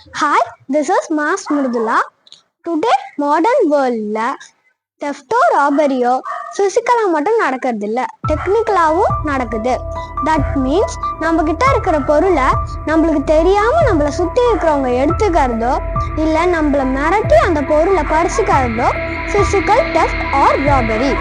Hi, this is Mas Murdula. Today, modern world தெஃப்டோ ராபரியோ பிசிக்கலா மட்டும் நடக்கிறது இல்ல, டெக்னிக்கலாவும் நடக்குது. தட் மீன்ஸ் நம்ம கிட்ட இருக்கிற பொருளை நம்மளுக்கு தெரியாம நம்மளை சுத்தி இருக்கிறவங்க எடுத்துக்கிறதோ இல்ல நம்மள மிரட்டி அந்த பொருளை பறிச்சுக்கிறதோ பிசிக்கல் தெஃப்ட் ஆர் ராபரி.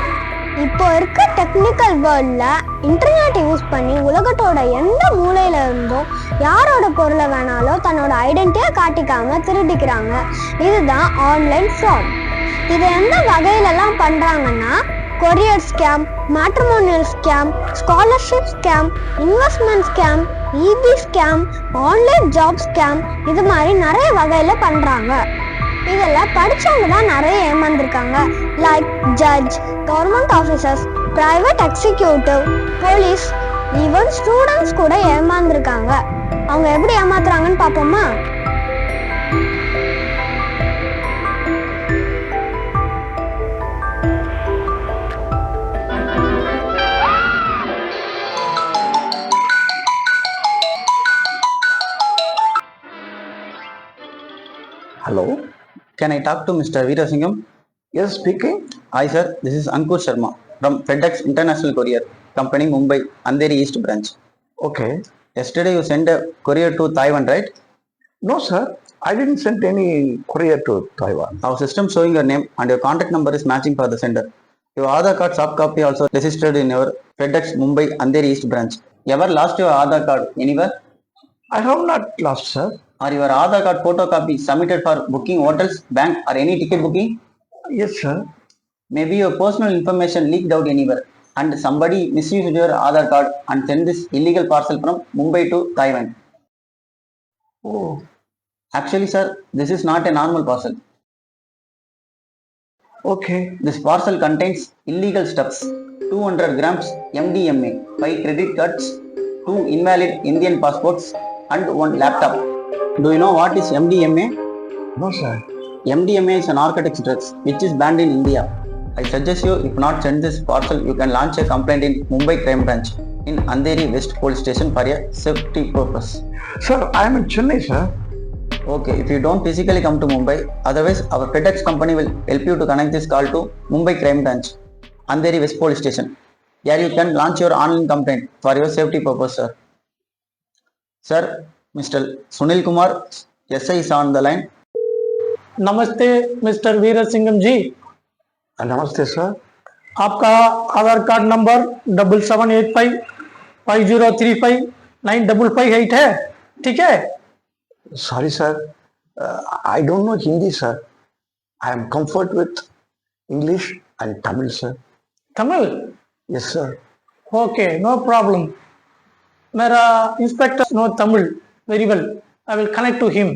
இப்போ இருக்க டெக்னிக்கல் வேர்ல்ட்ல இன்டர்நெட் யூஸ் பண்ணி உலகத்தோட எந்த மூலையில இருந்தும் யாரோட பொருளை வேணாலும் தன்னோட ஐடென்டிட்டியை காட்டிக்காம திருடிக்கிறாங்க. இதுதான் ஆன்லைன் ஃப்ராட். இது எந்த வகையிலலாம் பண்றாங்கன்னா courier scam, matrimonial scam, scholarship scam, investment scam, EB scam, online job scam, இது மாதிரி நிறைய வகையில பண்றாங்க. இதில் படித்தவங்க தான் நிறைய ஏமாந்துருக்காங்க. Like judge, government officers, private executive, police, even students கூட ஏமாந்துருக்காங்க. அவங்க எப்படி ஏமாத்துறாங்கன்னு பார்ப்போமா? Hello, can I talk to Mr. Veerasingham? Yes, speaking. Hi sir, this is Ankur Sharma from FedEx International Courier Company, Mumbai, Andheri East Branch. Okay. Yesterday you sent a courier to Taiwan, right? No, sir. I didn't send any courier to Taiwan. Our system showing your name and your contact number is matching for the sender. Your Aadhaar card soft copy also registered in your FedEx Mumbai, Andheri East Branch. Ever lost your Aadhaar card anywhere? I have not lost, sir. Or your Aadhaar card photocopy submitted for booking hotels, bank or any ticket booking? Yes, sir. Maybe your personal information leaked out anywhere and somebody misused your Aadhaar card and sent this illegal parcel from Mumbai to Taiwan. Oh. Actually, sir, this is not a normal parcel. Okay. This parcel contains illegal stuffs, 200 grams MDMA, 5 credit cards, 2 invalid Indian passports and 1 laptop. Do you know what is MDMA? No, sir. MDMA is a narcotics drugs which is banned in India. I suggest you, if not send this parcel, you can launch a complaint in Mumbai Crime Branch in Andheri West Police Station for a safety purpose. Sir, I am in Chennai, sir. Okay, if you don't physically come to Mumbai, otherwise our FedEx company will help you to connect this call to Mumbai Crime Branch, Andheri West Police Station. Here you can launch your online complaint for your safety purpose, sir. Sir, Mr. Sunil Kumar, SI is on the line. नमस्ते mister वीरसिंघम जी। Namaste, sir. आपका आधार card number 778550359558 है, ठीक है? Sorry, sir. I don't know Hindi, sir. I am comfort with English and Tamil, sir. Tamil? Yes, sir. Okay, no problem. मेरा inspector no Tamil very well, I will connect to him.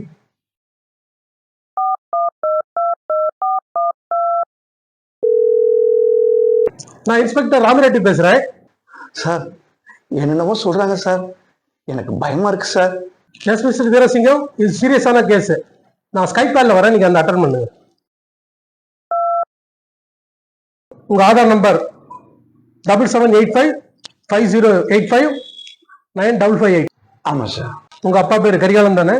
நான் inspector Ramireddy பேசுறேன் sir. என்னென்னமோ சொல்றாங்க sir, எனக்கு பயமா இருக்கு sir. S mister Veerasingam, இது சீரியஸான கேஸ். நான் ஸ்கைப் கால்ல வரேன், நீங்க அந்த அட்டன் பண்ணுங்க. உங்க ஆதார் நம்பர் 778550859558. ஆமா சார். உங்க அப்பா பேர் கரிகாலன் தானே?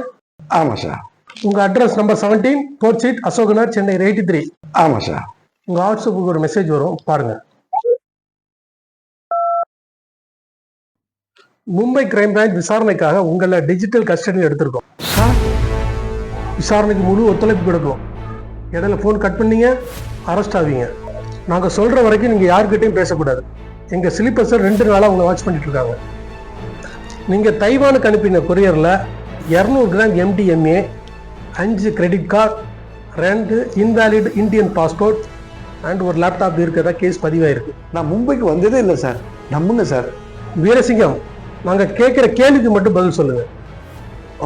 ஆமா சார். உங்க address number 17 4th street, Ashoknagar, Chennai 83. ஆமா சார். உங்க வாட்ஸ்அப்புக்கு ஒரு மெசேஜ் வரும், பாருங்க. மும்பை கிரைம் பிரான்ச் விசாரணைக்காக உங்களை டிஜிட்டல் கஸ்டடியில் எடுத்திருக்கோம். விசாரணைக்கு முழு ஒத்துழைப்பு கொடுக்கும். இடையில ஃபோன் கட் பண்ணீங்க, அரெஸ்ட் ஆவீங்க. நாங்கள் சொல்கிற வரைக்கும் நீங்கள் யாருக்கிட்டையும் பேசக்கூடாது. எங்கள் ஸ்லீப்பர்ஸர் 2 நாளாக உங்களை வாட்ச் பண்ணிட்டு இருக்காங்க. நீங்கள் தைவானுக்கு அனுப்பின கொரியரில் 200 gram MDMA, 5 credit card, 2 invalid Indian passport and ஒரு லேப்டாப் இருக்கிறதா கேஸ் பதிவாயிருக்கு. நான் மும்பைக்கு வந்ததே இல்லை சார், நம்புங்க சார். வீரசிங்கம், நாங்கள் கேட்குற கேள்விக்கு மட்டும் பதில் சொல்லுங்கள்.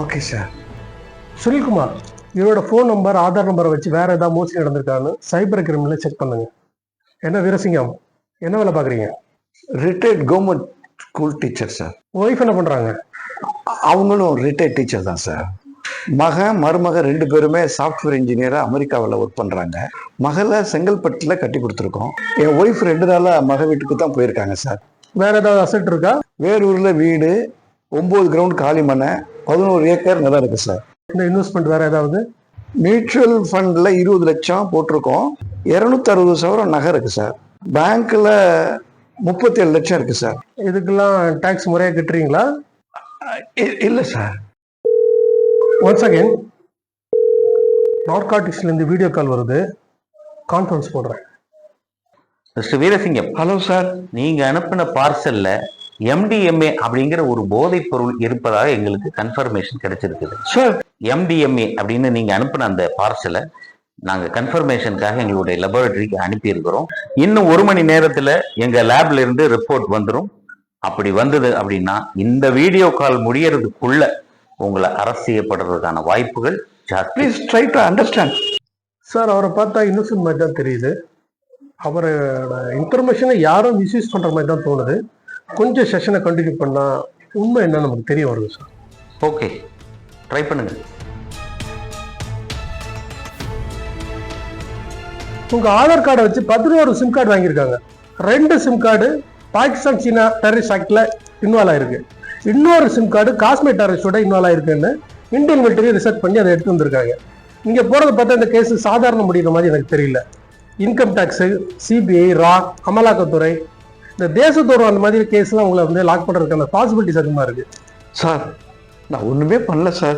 Okay sir. சுனில்குமார், இவரோட ஃபோன் நம்பர், ஆதார் நம்பரை வச்சு வேறு ஏதாவது மோசடி நடந்திருக்கான்னு சைபர் கிரிமினலில் செக் பண்ணுங்க. என்ன வீரசிங்கம், என்ன வேலை பார்க்குறீங்க? Retired government school teacher sir. Wife என்ன பண்ணுறாங்க? அவங்களும் ரிட்டையர்ட் டீச்சர் தான் சார். மருமக 2 பேருமே சாஃப்ட்வேர் இன்ஜினியராக அமெரிக்காவில் ஒர்க் பண்ணுறாங்க. மகளை செங்கல்பட்டில் கட்டி கொடுத்துருக்கோம். என் ஒய்ஃப் 2 நாளாக மக வீட்டுக்கு தான் போயிருக்காங்க சார். வேற ஏதாவது அசெட் இருக்கா? வேலூரில் வீடு, 9 கிரவுண்ட் காலி மனை, 11 ஏக்கர் நிலம் இருக்கு சார். இந்த இன்வெஸ்ட்மெண்ட் வேற ஏதாவது? மியூச்சுவல் ஃபண்டில் 20 லட்சம் போட்டிருக்கோம். 260 சவரம் நகை இருக்கு சார். பேங்க்கில் 37 லட்சம் இருக்கு சார். இதுக்கெல்லாம் டாக்ஸ் முறையாக கட்டுறீங்களா? இல்லை சார். ஒன்ஸ் அகைன் நார்காட்டிக்ஸ்லேருந்து வீடியோ கால் வருது, கான்ஃபரன்ஸ் போடுறேன். Mister Veerasingam, hello sir. நீங்க அனுப்பின பார்சல்ல MDMA அப்படிங்கிற ஒரு போதைப் பொருள் இருப்பதாக எங்களுக்கு கன்ஃபர்மேஷன் கிடைச்சிருக்குது சார். MDMA அப்படின்னு நீங்க அனுப்பின அந்த பார்சலை நாங்க கன்ஃபர்மேஷனுக்காக எங்களுடைய லெபார்டரிக்கு அனுப்பி இருக்கிறோம். இன்னும் 1 மணி நேரத்துல எங்க லேப்ல இருந்து ரிப்போர்ட் வந்துடும். அப்படி வந்தது அப்படின்னா இந்த வீடியோ கால் முடியறதுக்குள்ள உங்களை அரெஸ்ட் செய்யப்படுறதுக்கான வாய்ப்புகள் ஜாஸ்தி. Please try to understand. Sir, அவரை பார்த்தா இன்னோசன்ட் மாதிரி தான் தெரியுது. அவரோட இன்ஃபர்மேஷனை யாரும் மிஸ்யூஸ் பண்ணுற மாதிரி தான் தோணுது. கொஞ்சம் செஷனை கண்டினியூ பண்ணால் உண்மை என்ன நமக்கு தெரிய வருது சார். ஓகே, ட்ரை பண்ணுங்க. உங்கள் ஆதார் கார்டை வச்சு 11 சிம் கார்டு வாங்கியிருக்காங்க. 2 சிம் கார்டு பாகிஸ்தான் சீனா டெரரிஸ்ட் ஆக்டில் இன்வால்வ் ஆயிருக்கு. இன்னொரு சிம் கார்டு காஷ்மீர் டெரரிஸ்டோட இன்வால்வ் ஆயிருக்குன்னு இந்தியன் மிலிட்டரி ரிசர்ச் பண்ணி அதை எடுத்து வந்திருக்காங்க. இங்கே போகிறத பார்த்தா இந்த கேஸ் சாதாரண முடிகிற மாதிரி எனக்கு தெரியல. இன்கம் டேக்ஸு, CBI, ரா, அமலாக்கத்துறை, இந்த தேசத்தோறும் அந்த மாதிரி கேஸ்லாம் உங்களை வந்து லாக் பண்ணுறதுக்கான பாசிபிலிட்டிஸ் அதிகமாக இருக்குது. சார், நான் ஒன்றுமே பண்ணல சார்.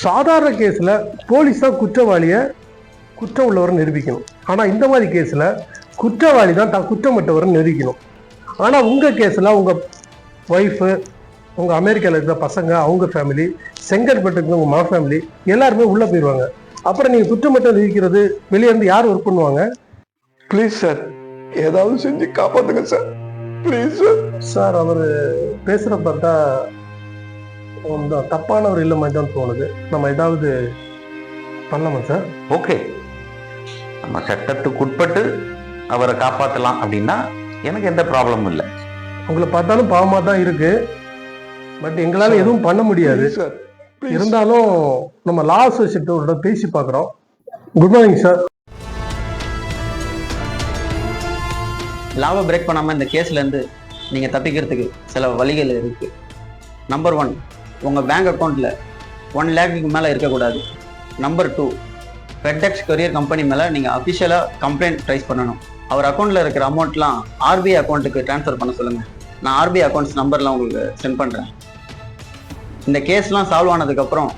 சாதாரண கேஸில் போலீஸ் தான் குற்றவாளியை குற்றம் உள்ளவரை நிரூபிக்கணும். ஆனால் இந்த மாதிரி கேஸில் குற்றவாளி தான் தான் குற்றமற்றவரை நிரூபிக்கணும். ஆனால் உங்கள் கேஸில் உங்கள் ஒய்ஃபு, உங்கள் அமெரிக்காவில் இருக்கிற பசங்க, அவங்க ஃபேமிலி, செங்கல்பட்டுக்கு உங்கள் மா ஃபேமிலி எல்லாருமே உள்ளே போயிடுவாங்க. அப்புறம் நீங்கள் குற்றமற்ற நிரூபிக்கிறது வெளியே இருந்து யார் ஒர்க் பண்ணுவாங்க? ப்ளீஸ் சார், ஏதாவது செஞ்சு காப்பாத்துங்க சார். Please sir. சார், அவர் பேசுகிற பார்த்தா தப்பானவர் இல்லை மாதிரி தான் தோணுது. நம்ம ஏதாவது பண்ணலாமா சார்? ஓகே, நம்ம சட்டத்துக்கு உட்பட்டு அவரை காப்பாற்றலாம் அப்படின்னா எனக்கு எந்த ப்ராப்ளமும் இல்லை. உங்களை பார்த்தாலும் பாவமாக தான் இருக்கு, பட் எங்களால் எதுவும் பண்ண முடியாது சார். இருந்தாலும் நம்ம லா அசோசியேட்டோட பேசி பார்க்குறோம். Good morning sir. லாவை பிரேக் பண்ணாமல் இந்த கேஸ்லேருந்து நீங்கள் தப்பிக்கிறதுக்கு சில வழிகள் இருக்குது. நம்பர் 1, உங்கள் பேங்க் அக்கௌண்ட்டில் 1 லேக்குக்கு மேலே இருக்கக்கூடாது. நம்பர் 2, ஃபெட்எக்ஸ் கொரியர் கம்பெனி மேலே நீங்கள் அஃபிஷியலாக கம்ப்ளைண்ட் ரைஸ் பண்ணணும். அவர் அக்கௌண்ட்டில் இருக்கிற அமௌண்ட்லாம் RBI அக்கௌண்ட்டுக்கு ட்ரான்ஸ்ஃபர் பண்ண சொல்லுங்கள். நான் RBI அக்கௌண்ட்ஸ் நம்பர்லாம் உங்களுக்கு சென்ட் பண்ணுறேன். இந்த கேஸ்லாம் சால்வ் ஆனதுக்கப்புறம்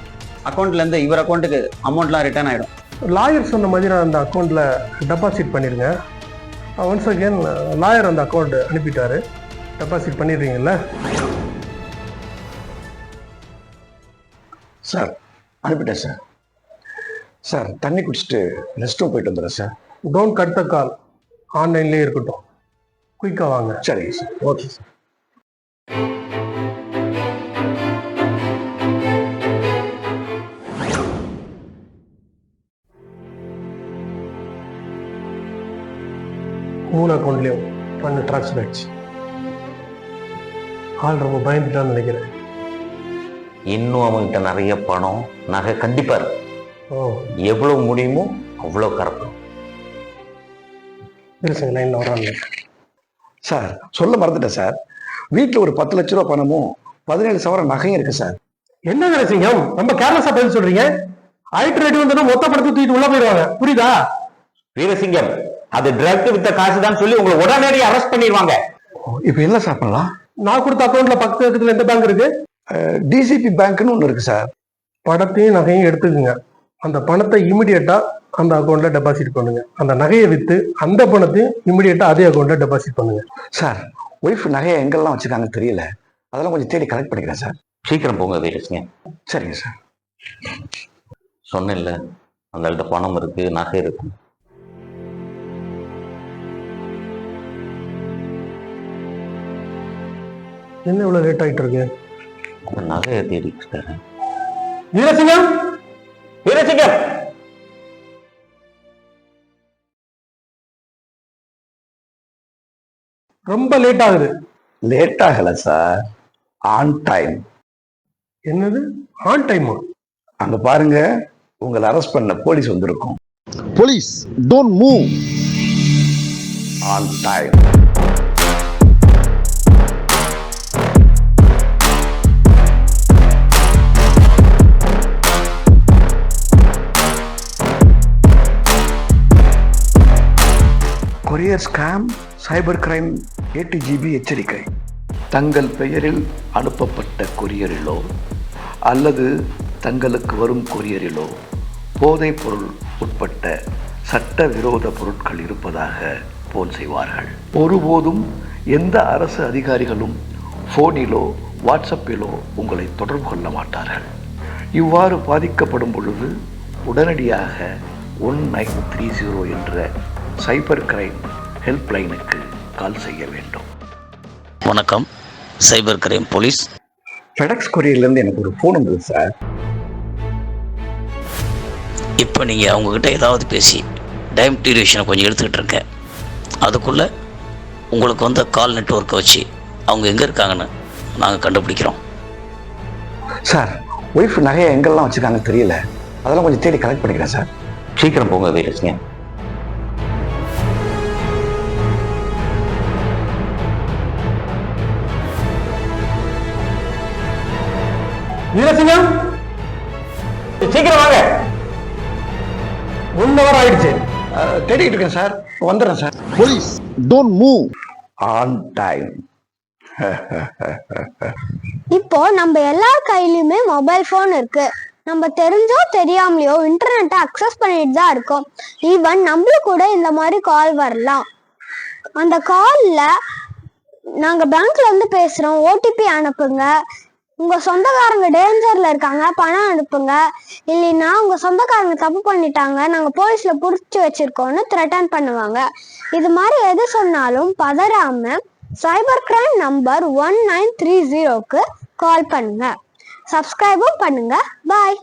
அக்கௌண்ட்லேருந்து இவர் அக்கௌண்ட்டுக்கு அமௌண்ட்லாம் ரிட்டர்ன் ஆகிடும். லாயர் சொன்ன மாதிரி அந்த அக்கௌண்ட்டில் டெபாசிட் பண்ணிடுங்க. ஒன்ஸ் அகேன் லாயர் அந்த அக்கௌண்ட் அனுப்பிட்டாரு, டெபாசிட் பண்ணிடுறீங்கல்ல? சார், அனுப்பிட்டேன் சார். சார், தண்ணி குடிச்சிட்டு ரெஸ்ட் ரூம் போயிட்டு வந்துடுறேன் sir. Don't cut the call, ஆன்லைன்லேயே இருக்கட்டும். குயிக்காக வாங்க. சரிங்க சார். Okay sir. மூணு அக்கௌண்ட்லேயும் பண்ண ட்ரான்ஸ்ஃபர் ஆயிடுச்சு. ஆள் ரொம்ப பயந்துட்டான்னு நினைக்கிறேன். இன்னும் அவங்ககிட்ட நிறைய பணம் நகை கண்டிப்பா இருக்கு. ஓ, எவ்வளவு முடியுமோ அவ்வளோ கறக்கும். இருங்க, லைனில் வராங்க. சார், சொல்ல மறந்துட்டேன் சார். வீட்டில் ஒரு 10 லட்ச ரூபா பணமும் 17 சவரம் நகையும் இருக்கு சார். என்ன நினைச்சீங்க? ரொம்ப கேர்லெஸ்ஸாக பதில் சொல்றீங்க. ஆயிட்டு ரேட்டு வந்து மொத்த படத்தை தூக்கிட்டு உள்ள போயிடுவாங்க, புரியுதா? வீரசிங்கம், அது ட்ரக் வித்த காசு தான் சொல்லி உங்களை உடனடியாக அரெஸ்ட் பண்ணிடுவாங்க. இப்போ என்ன சார் பண்ணலாம்? நான் கொடுத்த அக்கௌண்ட்ல பக்கத்துல எந்த பேங்க் இருக்கு? DCP பேங்க்னு ஒன்று இருக்கு சார். பணத்தையும் நகையும் எடுத்துக்குங்க. அந்த பணத்தை இமிடியேட்டா அந்த அக்கௌண்ட்ல டெபாசிட் பண்ணுங்க. அந்த நகையை வித்து அந்த பணத்தையும் இமிடியேட்டா அதே அக்கௌண்ட்ல டெபாசிட் பண்ணுங்க. சார், ஒய்ஃப் நகையை எங்கெல்லாம் வச்சிருக்காங்கன்னு தெரியல, அதெல்லாம் கொஞ்சம் தேடி கலெக்ட் பண்ணிக்கிறேன் சார். சீக்கிரம் போங்க வீரசிங்கம். சரிங்க சார். சொன்னேன்ல, அந்த பணம் இருக்கு, நகை இருக்கு. என்ன இவ்வளவு லேட் ஆயிட்டு இருக்கு? அந்த நகையை தேடிக்கிட்டு வீரசிங்கம், வீரசிங்கம், ரொம்ப லேட் ஆகுது. லேட் ஆகல சார், ஆன் டைம். என்னது ஆன் டைமா? அங்க பாருங்க, உங்களை அரெஸ்ட் பண்ண போலீஸ் வந்திருக்கும். Police, don't move. On time. Courier scam, cyber crime, ATGB எச்சரிக்கை. தங்கள் பெயரில் அனுப்பப்பட்ட கொரியரிலோ அல்லது தங்களுக்கு வரும் கொரியரிலோ போதைப் பொருள் உட்பட்ட சட்டவிரோத பொருட்கள் இருப்பதாக போல் செய்வார்கள். ஒருபோதும் எந்த அரசு அதிகாரிகளும் ஃபோனிலோ வாட்ஸ்அப்பிலோ உங்களை தொடர்பு கொள்ள மாட்டார்கள். இவ்வாறு பாதிக்கப்படும் பொழுது உடனடியாக 1930 என்ற சைபர் கிரைம் ஹெல்ப்லைனுக்கு கால் செய்ய வேண்டும். வணக்கம், சைபர் கிரைம் போலீஸ். ஃபெடெக்ஸ் கொரியர்லேருந்து எனக்கு ஒரு ஃபோன் வந்தது சார். இப்போ நீங்கள் அவங்கக்கிட்ட ஏதாவது பேசி டைம் டியூரேஷனை கொஞ்சம் எடுத்துக்கிட்டு இருங்க. அதுக்குள்ளே உங்களுக்கு வந்த கால் நெட்வொர்க்கை வச்சு அவங்க எங்கே இருக்காங்கன்னு நாங்கள் கண்டுபிடிக்கிறோம். சார், ஒய்ஃப் நகையை எங்கெல்லாம் வச்சுருக்காங்க தெரியல. அதெல்லாம் கொஞ்சம் தேடி கலெக்ட் பண்ணிக்கிறேன் சார். சீக்கிரம் போங்க வீரசிங்கம். வீரசிங்கம், சீக்கிரம் வாங்க. 1 hour ஆயிடுச்சு. தேடிட்டு இருக்கேன் சார். வந்துடுறேன் sir. Police, don't move. On time. இப்போ நம்ம எல்லார் கையிலயுமே மொபைல் ஃபோன் இருக்கு. நம்ம தெரிஞ்சோ தெரியாமலையோ இன்டர்நெட்டை அக்சஸ் பண்ணிட்டு தான் இருக்கோம். ஈவன் நம்மளுக்கு கூட இந்த மாதிரி கால் வரலாம். அந்த கால்ல நாங்க பேங்க்ல இருந்து பேசுறோம், OTP அனுப்புங்க, உங்க சொந்தக்காரங்க டேஞ்சர்ல இருக்காங்க, பணம் அனுப்புங்க, இல்லைன்னா உங்க சொந்தக்காரங்க தப்பு பண்ணிட்டாங்க, நாங்க போலீஸ்ல புடிச்சு வச்சிருக்கோம்னு த்ரெட்டன் பண்ணுவாங்க. இது மாதிரி எது சொன்னாலும் பதறாம சைபர் கிரைம் நம்பர் 1930க்கு கால் பண்ணுங்க. சப்ஸ்கிரைபும் பண்ணுங்க. பாய்.